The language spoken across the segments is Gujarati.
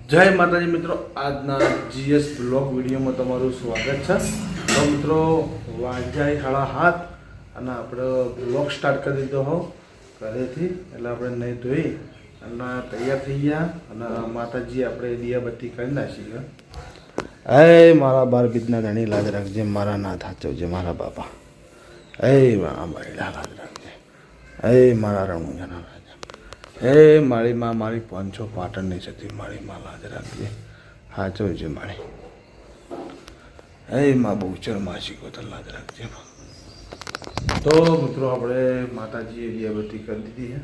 જય માતાજી મિત્રો, આજના જીએસ બ્લોગ વિડીયોમાં તમારું સ્વાગત છે. તો મિત્રો વાગ્યા 7:30 અને આપણે બ્લોગ સ્ટાર્ટ કરી દીધો હો ઘરેથી. એટલે આપણે નહીં ધોઈ અને તૈયાર થઈ ગયા અને માતાજી આપણે દિયાબત્તી કરી નાખી. એ મારા બાર બીજના ધણી લાજ રાખજે, મારા ના થાચવજે મારા બાપા. એ મારા મહિલા લાજ રાખજે. એ મારા રણુજાના રાજા. એ મારી માં મારી 500 પાટણ નહીં જતી, મારી માં લાજ રાખજે, સાચવજે મારી. એ માં બહુચર માસી કોતર લાજ રાખજે. તો મિત્રો આપણે માતાજીએ દિયાબત્તી કરી દીધી છે.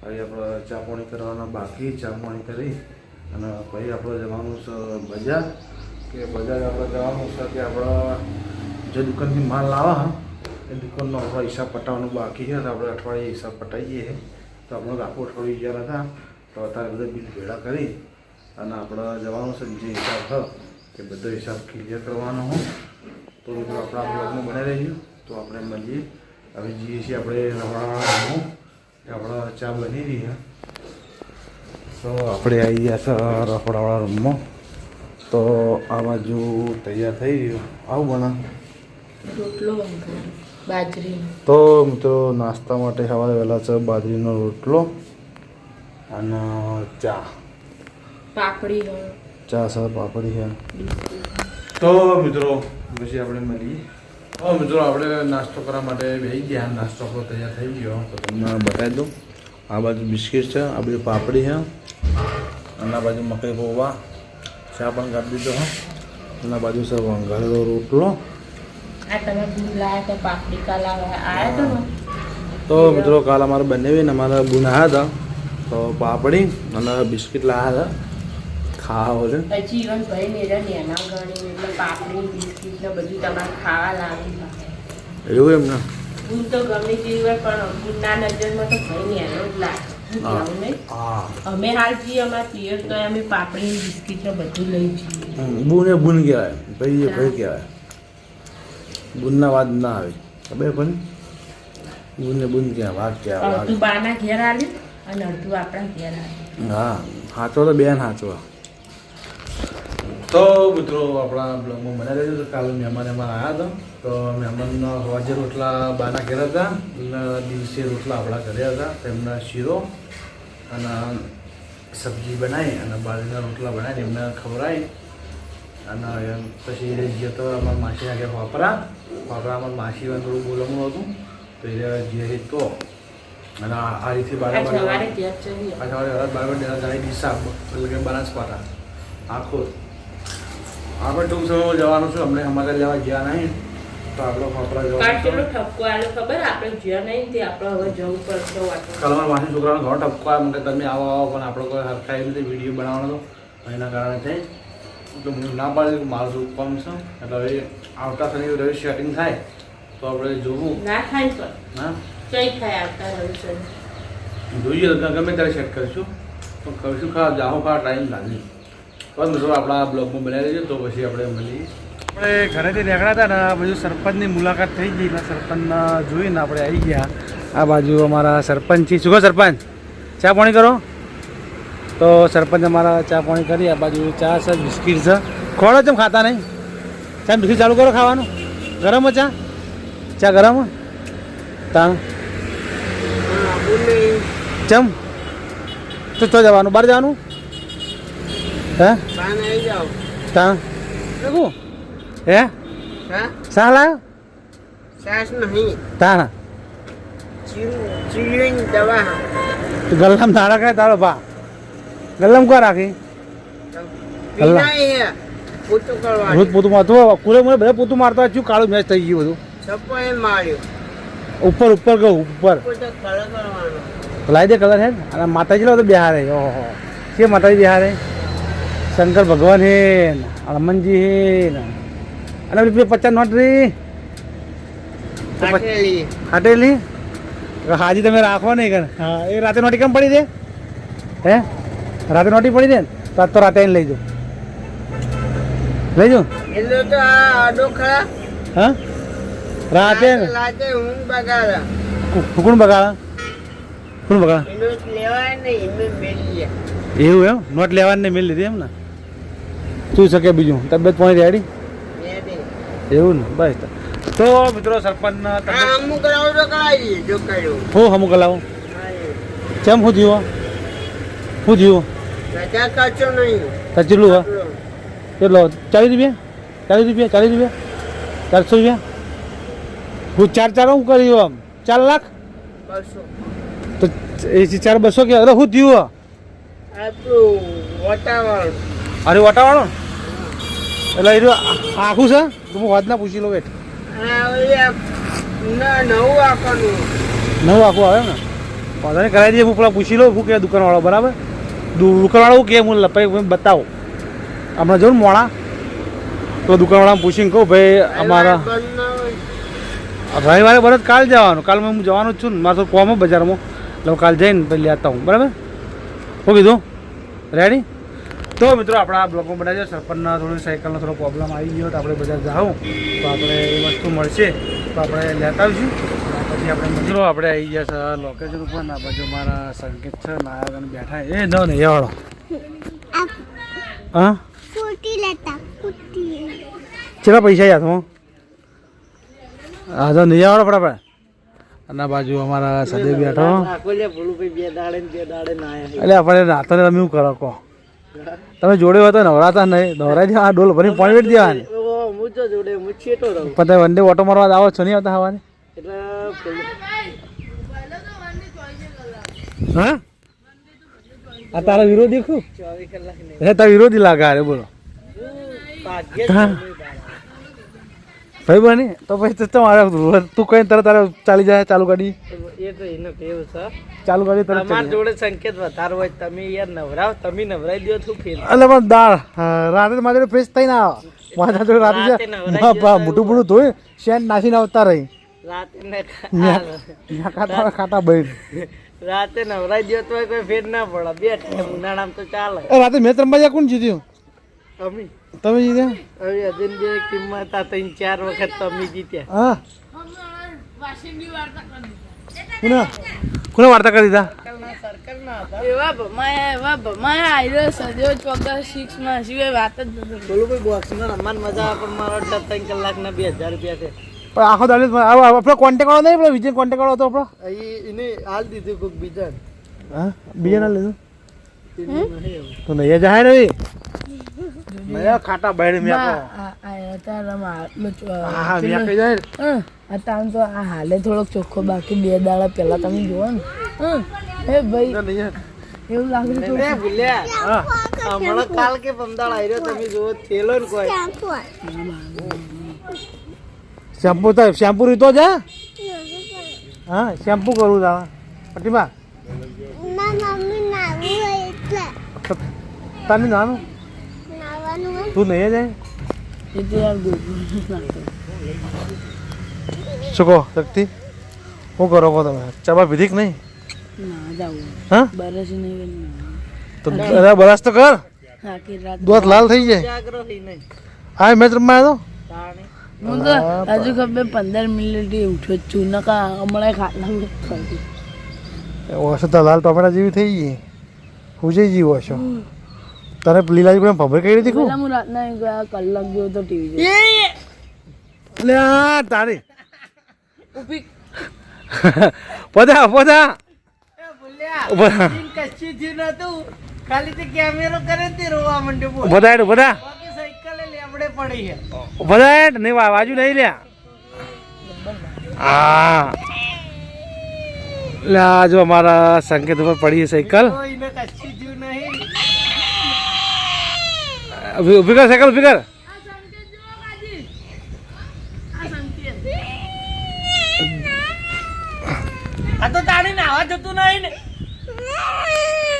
હવે આપણે ચા પાણી કરવાના બાકી, ચા પાણી કરી અને પછી આપણે જવાનું છે બજાર. કે બજાર આપણે જવાનું છે કે આપણે જે દુકાનથી માલ લાવવા એ દુકાનનો આપણો હિસાબ પટાવવાનો બાકી છે. તો આપણે અઠવાડિયે હિસાબ પટાવીએ. તો આપણે આખું અઠવાડિયું ગયા હતા, તો અત્યારે બધા બિલ ભેળા કરી અને આપણે જવાનું છે જે હિસાબ છે એ બધો હિસાબ ક્લિયર કરવાનો હોય. તો મિત્રો આપણા બ્લોગમાં બનાવી રહીશું. તો આપણે મળીએ. હવે જઈએ છીએ આપણે રવાડાનું, આપણા ચા બની રહી છે. તો આપણે આવી ગયા છે રખોડાવાળા રૂમમાં. તો આ બાજુ તૈયાર થઈ ગયું. આવું બના રોટલો બાજરી. તો મિત્રો નાસ્તા માટે સવારે વહેલા છે બાજરીનો રોટલો અને ચા, પાપડી, ચા છે, પાપડી છે. તો મિત્રો પછી આપણે મળીએ. હા મિત્રો આપણે નાસ્તો કરવા માટે બેસી ગયા. નાસ્તો આપણો તૈયાર થઈ ગયો. તો તમને બતાવી દઉં. આ બાજુ બિસ્કિટ છે, આ બાજુ પાપડી છે અને આ બાજુ મકાઈ પૌવા, ચા પણ કાપી દીધો હા. અને આ બાજુ છે વંગાળેલો રોટલો. આ તમે બુન લાયા તો પાપડી કાલ આયા તો ને. તો મિત્રો કાલ અમારે બંને અમારા બુન આવ્યા હતા. તો પાપડી અને બિસ્કિટ લાવ્યા હતા ખાવા બોલે. હજી ઇવન ભાઈ મેરા નેના ગણી એટલે પાપડી બિસ્કિટ ને બધું તમારે ખાવા લાવી. એવું એમ ને? બુન તો ગમે તેવી વાર પણ બુનના નજરમાં તો ભાઈ નેનો જ લાગે. હા, અમે હાલ જઈએ અમારા પિયર તો અમે પાપડી બિસ્કિટ ને બધું લઈ જઈએ. બુન એ બુન કહેવાય, ભાઈ એ ભાઈ કહેવાય. બુનના વાત ના આવે ખબર પણ બુને બુન કહેવાય, વાત કહેવાય. અડધું બાના ઘેર આવ્યું અને અડધું આપણા ઘેર આવ્યું. હા, સાચો તો બેન સાચો. તો મિત્રો આપણા બ્લોગમાં મને રહેજો. તો કાલે મહેમાન અમારા આવ્યા હતા. તો મહેમાનનો વાજે રોટલા બાના ઘેર હતા અને દિવસે રોટલા આપણા ઘરે હતા. તેમના શીરો અને સબ્જી બનાવી અને બાજરીના રોટલા બનાવીને એમને ખવડાવી અને પછી એ જે તો અમારા માસીના ઘેર વાપરા અમારા માસીમાં થોડું બોલવાનું હતું. તો એ જે તો અને આ રીતે સવારે ઘેર જઈએ. સવારે 12 જાય ડીસા એટલે કે બનાસકાંઠા આખો. આપણે ટૂંક સમયમાં જવાનું છું. અમને અમારે લેવા ગયા નહીં તો આપણો ફાફડા જવાનું. ઠપકો આલો ખબર આપણે જ્યાં નહીં તે આપણે હવે જવું પડશે. કાલ અમારા માસી છોકરાનો ઘણો ઠપકો આવે મને, તમે આવો પણ આપણે કોઈ હરખા એવી રીતે વિડીયો બનાવવાનો હતો એના કારણે થઈ. એટલે હું ના પાડી કે મારું શું કામ છે. એટલે હવે આવતા શનિ રવિ સેટિંગ થાય તો આપણે જોવું. ના થાય પણ હા કઈ થાય આવતા રવિ શનિ જોઈએ. ગમે ત્યારે સેટ કરીશું તો કરીશું. ખરા જાઓ ખરા ટાઈમ લાગે. બસ મિત્રો આપણા બ્લોગમાં બનાવી દેજો. તો પછી આપણે મળીએ. આપણે ઘરેથી નીકળ્યા હતા ને આ બાજુ સરપંચની મુલાકાત થઈ ગઈ. એટલે સરપંચને જોઈને આપણે આવી ગયા. આ બાજુ અમારા સરપંચ છે. શું કહો સરપંચ, ચા પાણી કરો? તો સરપંચ અમારા ચા પાણી કરી. આ બાજુ ચા છે, બિસ્કિટ છે. ખોડો ચમ ખાતા નહીં? ચા બિસ્કિટ ચાલુ કરો ખાવાનું. ગરમ ચા? ચા ગરમ તાણ ચમ તો તો જવાનું બહાર જવાનું હે તાણ હે શા લાયો તાણ ગલ્લામ નાડા કાંઈ તારો ભા ગલ્લામ કો રાખી રોજ પોતું મારતું કુરે મને બધા પોતું મારતા છું. કાળું મેચ થઈ ગયું બધું. ઉપર ઉપર ગયો ઉપર લાવી દે કલર હે. અને માતાજી લો તો બિહાર હે. ઓહો કે માતાજી બિહાર હે. શંકર ભગવાન હે, હનુમાનજી હે અને પેલી 50 નોટ રી હાટેલી હાજી તમે રાખો નહીં કર. હા એ રાતે નોટી કેમ પડી દે? હે રાતે નોટી પડી દે ને તો આજ તો રાતે આવીને લઈ જાઓ. લઈ જાઓ હા રાતે કોણ બગાડા? કોણ બગાડા? એવું એમ નોટ લેવાની નહીં મેં લીધી એમ ને શું શકે બીજું તબિયત પાણી રેડી એવું ને બસ તો મિત્રો સરપંચ હું હમું કલાવું કેમ શું થયું શું થયું કેટલું હા કેટલો 40 રૂપિયા 40 રૂપિયા 400 રૂપિયા હું 4 હું કર્યું આમ 4 લાખ તો એ 4 200 કે અરે શું થયું અરે વટાવાળો એટલે એ આખું છે તો હું વાત ના પૂછી લો બેઠ નવું આખું આવે ને વાંધો નહીં કરાવી દઈએ હું પેલા પૂછી લઉં શું કે દુકાનવાળો બરાબર દુકાનવાળો કે હું લપાઈ બતાવો હમણાં જોઉં ને મોડા તો દુકાનવાળાને પૂછીને કહું ભાઈ અમારા રવિવારે બરાબર કાલ જવાનું કાલ હું જવાનું જ છું ને મારે તો કોમ બજારમાં એટલે કાલ જઈને પછી લેતા હું બરાબર શું કીધું રેડી તો મિત્રો આપણા બ્લોગમાં બનાવજો સરપંચના થોડી સાયકલનો થોડો પ્રોબ્લેમ આવી ગયો તો આપણે બજાર જાઉં તો આપણે એ વસ્તુ મળશે તો આપણે લેતા આવીશું પછી આપણે મિત્રો આપણે આવી ગયા છે લોકેશન ઉપર ના બાજુ મારા સંકેત છે નાયક બેઠા એ ન ને એવાળો હા કેટલા પૈસા હાથમાં હા તો નહીં આવડો ફટાફટ અને બાજુ અમારા સદેવ બેઠો એટલે આપણે રાતે તમે શું કરો કહો તમે જોડે હોય તો નવરાતા નહીં નવરાઈ દે આ ડોલ ભરીને પાણી વેઠી દેવાની પણ વન ડે ઓટો મારવા આવો છો નહીં આવતા હવાની હા આ તારા વિરોધી ખું હે તારા વિરોધી લાગે અરે બોલો ભાઈ બની તો પછી તો મારે તું કઈ તરત તારે ચાલી જાય ચાલુ ગાડી ચાલુ ગાડી તરત જોડે સંકેત વધારો હોય તમે યાર નવરાવ તમે નવરાઈ દો છું ફેર એટલે પણ દાળ રાતે મારી જોડે ફ્રેશ થઈને આવો મારા જોડે રાતે મોટું મોટું ધોઈ શેન નાખીને આવતા રહી રાતે ખાતા બહેન રાતે નવરાઈ દો તો કોઈ ફેર ના પડે બે ટાઈમ ઉનાળામાં તો ચાલે રાતે મેચ રમવા જ્યાં કોણ જીત્યું અમે તમે જીત્યા હવે અજન બે કિંમત આ 3-4 વખત તમે જીત્યા હા કોને વાર્તા કરી દીધા એવા ભમાયા આયરો સદ્યો ચોક્કસ 6 માં સિવાય વાત જ નથી બોલું કોઈ બોક્સિંગ રમવાની મજા આવે પણ મારો 3 કલાકના 2000 રૂપિયા છે પણ આખો દાડી આપણો કોન્ટેક્ટ વાળો નહીં પેલો વિજય કોન્ટેક્ટ વાળો હતો આપણો એને હાલ દીધું કોઈક બીજા હા બીજા ના લીધું તો નહીં જાય ને મેં ખાટા બહાર મેં હા મેં કહી જાય અત્યારે તો આ હાલે થોડોક ચોખ્ખો બાકી 2 દાડા પહેલા તમે જુઓ ને હે ભાઈ એવું લાગે છે ભૂલ્યા હમણાં કાલ કે પમદાળ આવ્યો તમે જુઓ થેલો ને કોઈ શેમ્પુ રીતો જા હા શેમ્પુ કરું તા પટીમાં તને નાનું તું નહીં જાય એ તો યાર શું કહો શક્તિ શું કરો કહો તમે ચાબા પીધી કે નહીં ના જાવું હા બરસ નહીં તો અરે બરાસ તો કર આખી રાત દોત લાલ થઈ જાય જાગરો થઈ નહીં હા મેચ રમવા આવ્યો હું તો હજુ ખબર 15 મિનિટ ઉઠ્યો જ છું નકા હમણાં ખાટલા ઓછો તો લાલ ટોમેટા જેવી થઈ ગઈ હું જઈ જીવો છો તને લીલાજી પણ ખબર કઈ રીતે પેલા હું રાતના કલાક જેવો તો ટીવી લે તારી ઉભી પોતા પોતા કચ્છી થયું નતું ખાલી તે કેમેરો કરે તે રોવા માંડ્યો બધા બધા બાકી સાયકલ લેબડે પડી છે બધા નહીં બાજુ નહીં લ્યા હા લે જો અમારા સંકેત ઉપર પડી સાયકલ કોઈને કચ્છી થયું નહીં ઉભી કર સાયકલ ઉભી કર આ તો તાણી નાવા જતું નહીં ને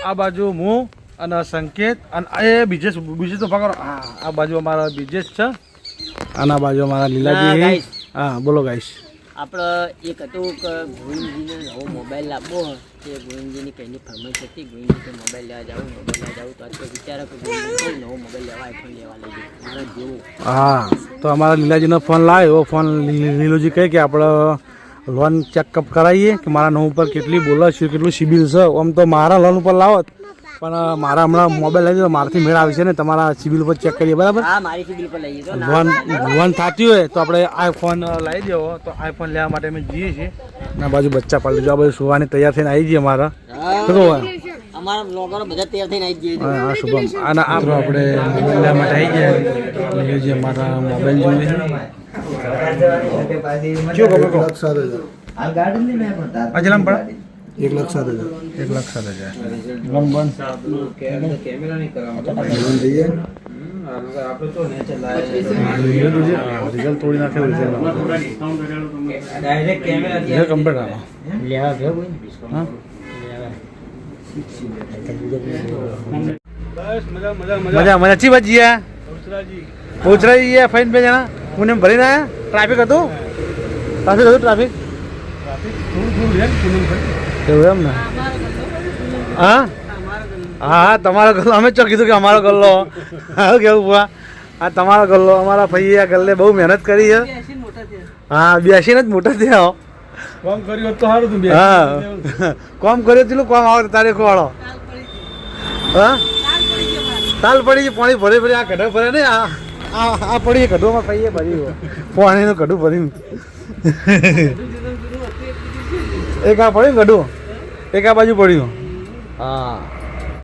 આ બાજુ હું અને સંકેત અને એ બીજેશ તો પકડો હા આ બાજુ અમારા બીજેશ છે અને આ બાજુ અમારા લીલાજી હા બોલો ગાઈશ આપણે એક હતું કે ગોવિંદજીને નવો મોબાઈલ લાવવો હોય તે ગોવિંદજીની કંઈની ફરમાઈશ હતી ગોવિંદજી મોબાઈલ લેવા જાઉં તો અત્યારે વિચારો કે ગોવિંદજી નવો મોબાઈલ લેવા આઈફોન લેવા લઈ જાય મારા જેવું હા તો અમારા લીલાજીનો ફોન લાવ્યો એવો ફોન લીલોજી કહે કે આપણે લોન ચેકઅપ કરાવીએ કે મારા નામ ઉપર કેટલી બોલો છે કેટલું સિબિલ છે આમ તો મારા લોન ઉપર લાવો પણ મારા હમણાં મોબાઈલ લઈ દો મારાથી મેળ આવી છે ને તમારા સિવિલ પર ચેક કરીએ બરાબર હા મારી સિબિલ પર લઈ જજો ભગવાન થતી હોય તો આપણે આઈફોન લાવી દેવો તો આઈફોન લેવા માટે અમે જઈએ છીએ ના બાજુ બચ્ચા પાડી દીધું આ બધું સુવાની તૈયાર થઈને આવી જઈએ મારા શું કહો અમારા બ્લોગરો બધા તૈયાર થઈને આવી જઈએ હા શુભમ અને આ આપણે મોબાઈલ લેવા માટે આવી ગયા લઈએ છીએ મારા મોબાઈલ જોઈએ છે શું ખબર કહો અજલમ પણ 1,07,000 લંબન રિઝલ્ટ તોડી નાખે રિઝલ્ટ કમ્પ્લીટ આવે લેવા ગયો હા મજા મજા ચી બાજુ જીયા પોચરા જીયા ફાઈન બે જણા પુણે ભરીને આયા ટ્રાફિક હતું ટ્રાફિક એવું એમ ને હા હા તમારો ગલ્લો અમે ચો કીધું કે અમારો ગલ્લો હા કેવું બુઆ આ તમારો ગલ્લો અમારા ભાઈએ આ ગલ્લે બહુ મહેનત કરી છે હા બેસીને જ મોટા થયા કોમ કર્યું તો સારું તું હા કોમ કર્યું પેલું કોમ આવે તારીખ વાળો હા તાલ પડી છે પાણી ભરે ભરે આ કઢો ભરે ને આ પડી કઢોમાં ભાઈએ ભર્યું પાણીનું કઢું ભર્યું એક આ પડ્યું કઢું એક આ બાજુ પડ્યું હા